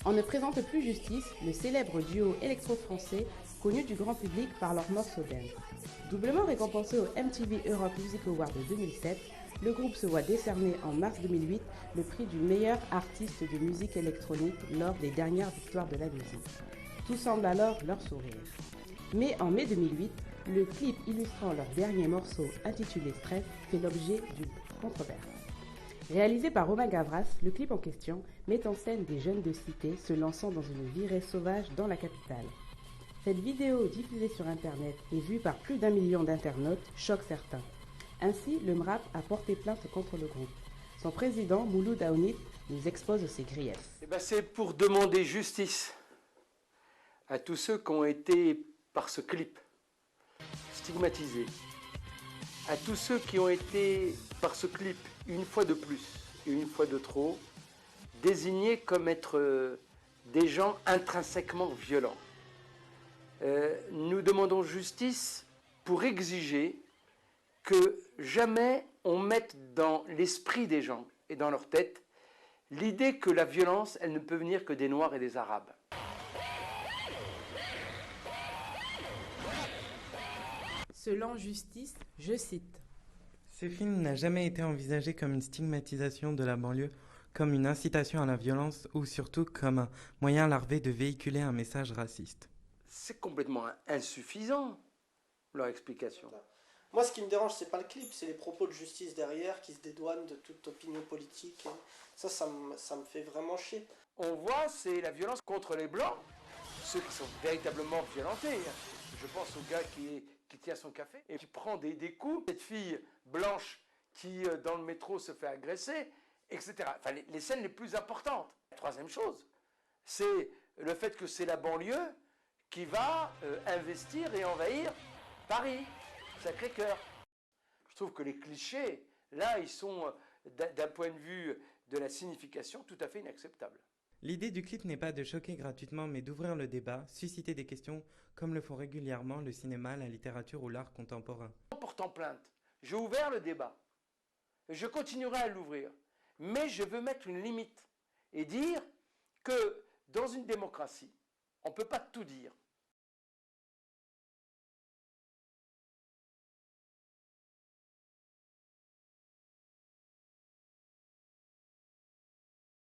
On ne présente plus Justice, le célèbre duo électro-français connu du grand public par leurs morceaux dance. Doublement récompensé au MTV Europe Music Award de 2007, le groupe se voit décerner en mars 2008 le prix du meilleur artiste de musique électronique lors des dernières victoires de la musique. Tout semble alors leur sourire. Mais en mai 2008, le clip illustrant leur dernier morceau intitulé Stress fait l'objet d'une controverse. Réalisé par Romain Gavras, le clip en question met en scène des jeunes de cité se lançant dans une virée sauvage dans la capitale. Cette vidéo diffusée sur internet et vue par plus d'1 million d'internautes choque certains. Ainsi, le MRAP a porté plainte contre le groupe. Son président, Mouloud Aounit, nous expose ses griefs. C'est pour demander justice à tous ceux qui ont été, par ce clip, stigmatisés. À tous ceux qui ont été, par ce clip, une fois de plus et une fois de trop, désignés comme être des gens intrinsèquement violents. Nous demandons justice pour exiger que jamais on mette dans l'esprit des gens et dans leur tête l'idée que la violence, elle ne peut venir que des Noirs et des Arabes. Selon Justice, je cite: Ce film n'a jamais été envisagé comme une stigmatisation de la banlieue, comme une incitation à la violence ou surtout comme un moyen larvé de véhiculer un message raciste. C'est complètement insuffisant, leur explication. Moi, ce qui me dérange, c'est pas le clip, c'est les propos de Justice derrière qui se dédouanent de toute opinion politique. Ça me fait vraiment chier. On voit, c'est la violence contre les Blancs, ceux qui sont véritablement violentés. Je pense au gars qui tient son café et qui prend des coups. Cette fille blanche qui, dans le métro, se fait agresser, etc. Enfin, les scènes les plus importantes. La troisième chose, c'est le fait que c'est la banlieue qui va investir et envahir Paris, Sacré-Cœur. Je trouve que les clichés, là, ils sont, d'un point de vue de la signification, tout à fait inacceptables. L'idée du clip n'est pas de choquer gratuitement, mais d'ouvrir le débat, susciter des questions, comme le font régulièrement le cinéma, la littérature ou l'art contemporain. En portant plainte, j'ai ouvert le débat. Je continuerai à l'ouvrir. Mais je veux mettre une limite et dire que dans une démocratie, on ne peut pas tout dire.